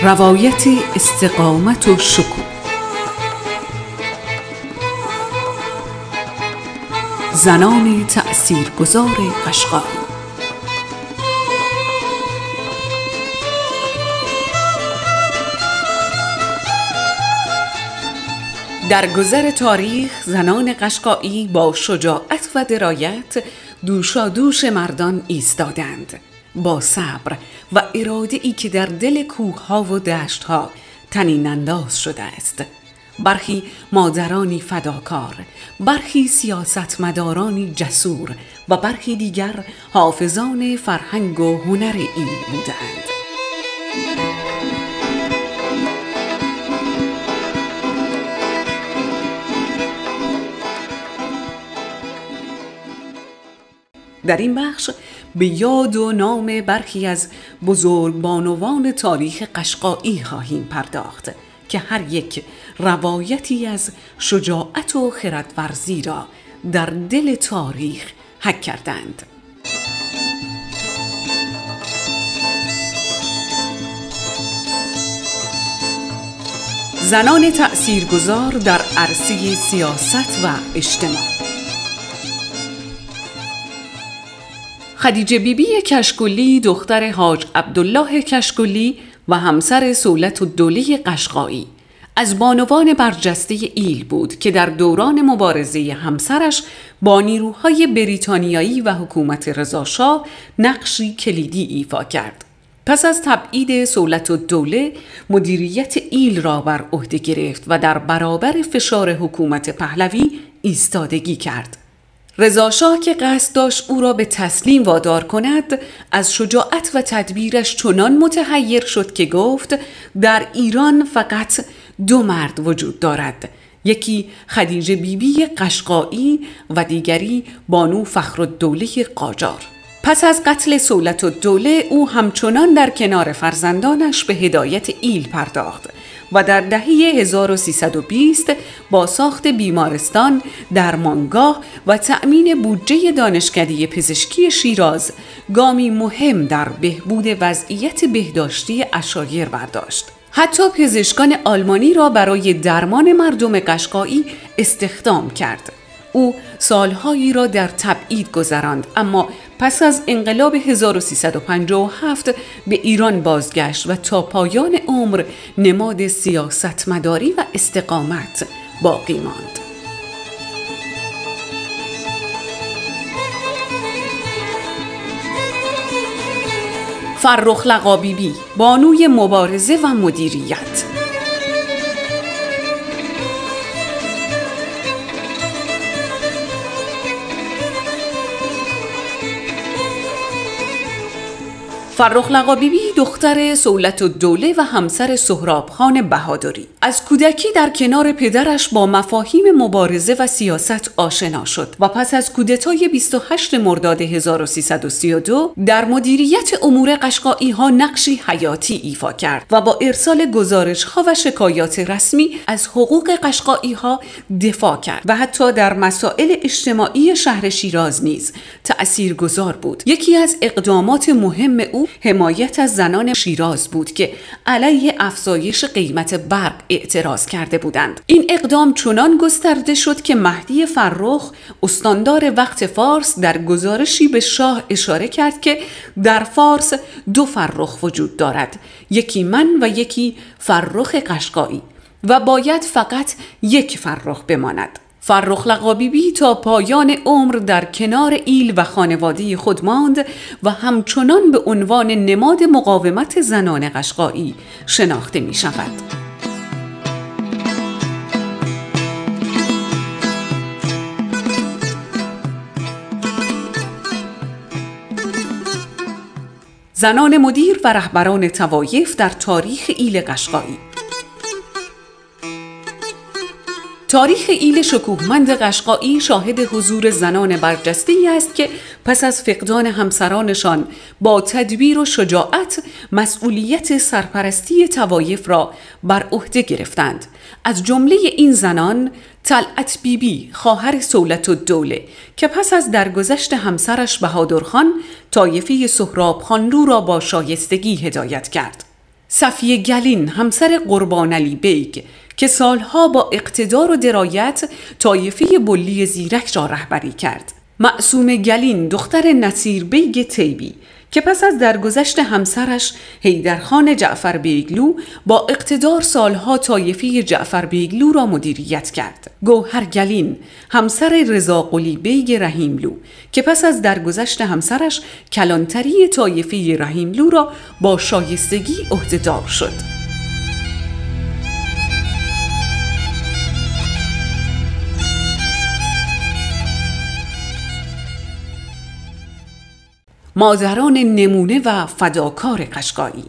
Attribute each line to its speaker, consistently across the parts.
Speaker 1: روایت استقامت و شکوه. زنان تأثیرگذار قشقایی. در گذر تاریخ زنان قشقایی با شجاعت و درایت دوشادوش مردان ایستادند، با صبر و اراده‌ای که در دل کوه‌ها و دشت‌ها طنین انداز شده است. برخی مادرانی فداکار، برخی سیاستمدارانی جسور و برخی دیگر حافظان فرهنگ و هنر ایل بودند. در این بخش به یاد و نام برخی از بزرگبانوان تاریخ قشقایی خواهیم پرداخت که هر یک روایتی از شجاعت و خردورزی را در دل تاریخ حک کردند. زنان تأثیرگذار در عرصه سیاست و اجتماع. خدیجه بیبی کشکلی دختر حاج عبدالله کشکلی و همسر صولت‌الدوله قشقایی از بانوان برجسته ایل بود که در دوران مبارزه همسرش با نیروهای بریتانیایی و حکومت رضاشاه نقشی کلیدی ایفا کرد. پس از تبعید صولت‌الدوله مدیریت ایل را بر عهده گرفت و در برابر فشار حکومت پهلوی ایستادگی کرد. رضاشاه که قصد داشت او را به تسلیم وادار کند، از شجاعت و تدبیرش چنان متحیر شد که گفت در ایران فقط دو مرد وجود دارد، یکی خدیجه بیبی قشقایی و دیگری بانو فخرالدوله قاجار. پس از قتل صولت‌الدوله او همچنان در کنار فرزندانش به هدایت ایل پرداخت و در دهه 1320 با ساخت بیمارستان، درمانگاه و تأمین بودجه دانشکده پزشکی شیراز گامی مهم در بهبود وضعیت بهداشتی عشایر برداشت. حتی پزشکان آلمانی را برای درمان مردم قشقایی استخدام کرد. او سالهایی را در تبعید گذراند، اما پس از انقلاب 1357 به ایران بازگشت و تا پایان عمر نماد سیاستمداری و استقامت باقی ماند. فرخ لقا بیبی، بانوی مبارزه و مدیریت. فرخ لقا بیبی دختر صولت‌الدوله و همسر سهراب خان بهادری از کودکی در کنار پدرش با مفاهیم مبارزه و سیاست آشنا شد و پس از کودتای 28 مرداد 1332 در مدیریت امور قشقایی ها نقشی حیاتی ایفا کرد و با ارسال گزارش ها و شکایات رسمی از حقوق قشقایی ها دفاع کرد و حتی در مسائل اجتماعی شهر شیراز نیز تأثیرگذار بود. یکی از اقدامات مهم او حمایت از زنان شیراز بود که علیه افزایش قیمت برق اعتراض کرده بودند. این اقدام چنان گسترده شد که مهدی فرخ، استاندار وقت فارس، در گزارشی به شاه اشاره کرد که در فارس دو فرخ وجود دارد، یکی من و یکی فرخ قشقایی و باید فقط یک فرخ بماند. فرخ لقا بیبی تا پایان عمر در کنار ایل و خانواده خود ماند و همچنان به عنوان نماد مقاومت زنان قشقایی شناخته می شود. زنان مدیر و رهبران طوایف در تاریخ ایل قشقایی. تاریخ ایل شکوهمند قشقایی شاهد حضور زنان برجسته‌ای است که پس از فقدان همسرانشان با تدبیر و شجاعت مسئولیت سرپرستی طوایف را بر عهده گرفتند. از جمله این زنان طلعت بیبی، خواهر صولت‌الدوله، که پس از درگذشت همسرش بهادرخان طایفه سهراب خانلو را با شایستگی هدایت کرد. صفیه گلین همسر قربان علی بیگ که سالها با اقتدار و درایت طایفه بلی زیرک را رهبری کرد. معصومه گلین دختر نصیر بیگ تیبی که پس از درگذشت همسرش حیدرخان جعفر بیگلو با اقتدار سالها طایفه جعفر بیگلو را مدیریت کرد. گوهر گلین همسر رضا قلی بیگ رحیملو که پس از درگذشت همسرش کلانتری طایفه رحیملو را با شایستگی عهدهدار شد. مادران نمونه و فداکار قشقایی.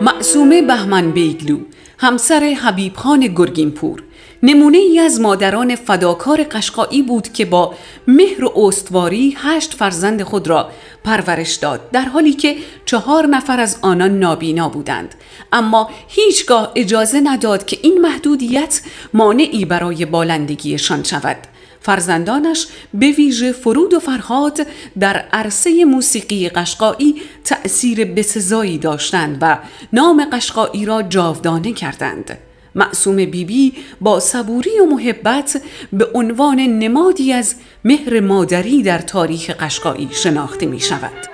Speaker 1: معصومه بهمن بیگلو همسر حبیب خان گرگینپور نمونه ای از مادران فداکار قشقایی بود که با مهر و استواری 8 فرزند خود را پرورش داد، در حالی که 4 نفر از آنان نابینا بودند، اما هیچگاه اجازه نداد که این محدودیت مانعی برای بالندگیشان شود. فرزندانش به ویژه فرود و فرهاد در عرصه موسیقی قشقایی تأثیر بسزایی داشتند و نام قشقایی را جاودانه کردند. معصومه بیبی با صبوری و محبت به عنوان نمادی از مهر مادری در تاریخ قشقایی شناخته می شود.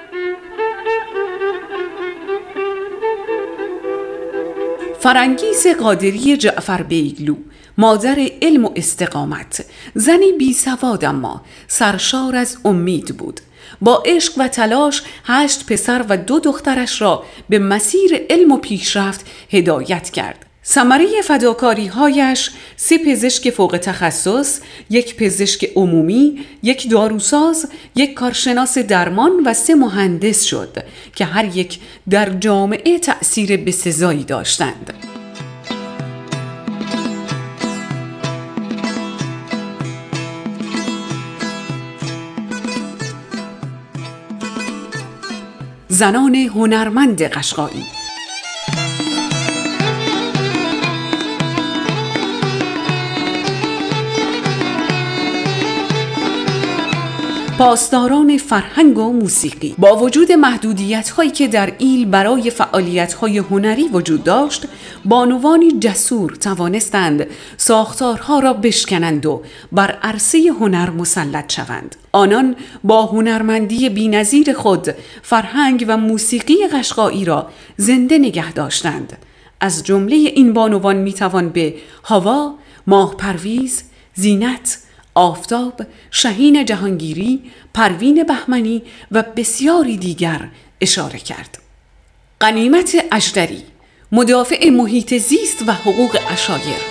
Speaker 1: فرنگیس قادری جعفر بیگلو مادر علم و استقامت، زنی بی سواد اما سرشار از امید بود. با عشق و تلاش 8 پسر و 2 دخترش را به مسیر علم و پیشرفت هدایت کرد. ثمره فداکاری هایش 3 پزشک فوق تخصص، 1 پزشک عمومی، 1 داروساز، 1 کارشناس درمان و 3 مهندس شد که هر یک در جامعه تأثیر بسزایی داشتند. زنان هنرمند قشقایی. پاسداران فرهنگ و موسیقی. با وجود محدودیت‌هایی که در ایل برای فعالیت‌های هنری وجود داشت، بانوانی جسور توانستند ساختارها را بشکنند و بر عرصه هنر مسلط شوند. آنان با هنرمندی بی‌نظیر خود فرهنگ و موسیقی قشقایی را زنده نگه داشتند. از جمله این بانوان میتوان به هوا، ماه پرویز، زینت، آفتاب، شهین جهانگیری، پروین بهمنی و بسیاری دیگر اشاره کرد. غنیمت اژدری، مدافع محیط زیست و حقوق عشایر.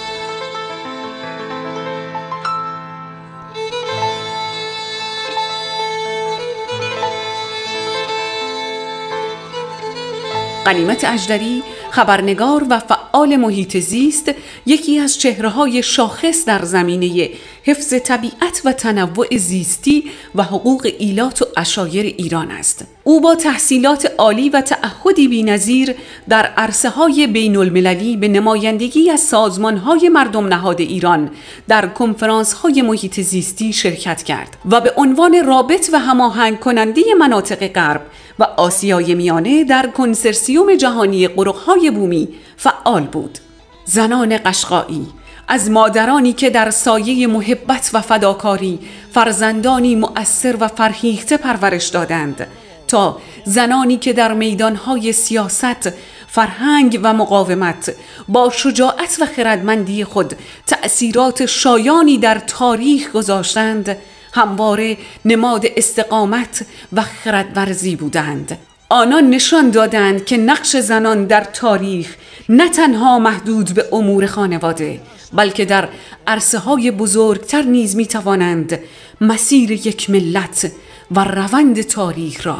Speaker 1: غنیمت اژدری، خبرنگار و فعال محیط زیست، یکی از چهره‌های شاخص در زمینه حفظ طبیعت و تنوع زیستی و حقوق ایلات و عشایر ایران است. او با تحصیلات عالی و تعهدی بی‌نظیر در عرصه‌های بین‌المللی به نمایندگی از سازمان‌های مردم نهاد ایران در کنفرانس‌های محیط زیستی شرکت کرد و به عنوان رابط و هماهنگ کننده مناطق غرب و آسیای میانه در کنسرسیوم جهانی قرق‌های بومی فعال بود. زنان قشقایی، از مادرانی که در سایه محبت و فداکاری فرزندانی مؤثر و فرهیخته پرورش دادند، تا زنانی که در میدانهای سیاست، فرهنگ و مقاومت با شجاعت و خردمندی خود تأثیرات شایانی در تاریخ گذاشتند، همواره نماد استقامت و خردورزی بودند. آنان نشان دادند که نقش زنان در تاریخ نه تنها محدود به امور خانواده، بلکه در عرصه‌های بزرگتر نیز می‌توانند مسیر یک ملت و روند تاریخ را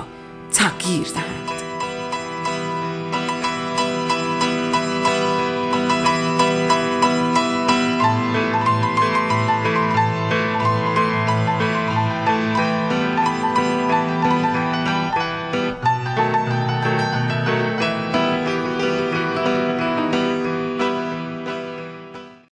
Speaker 1: تغییر دهند.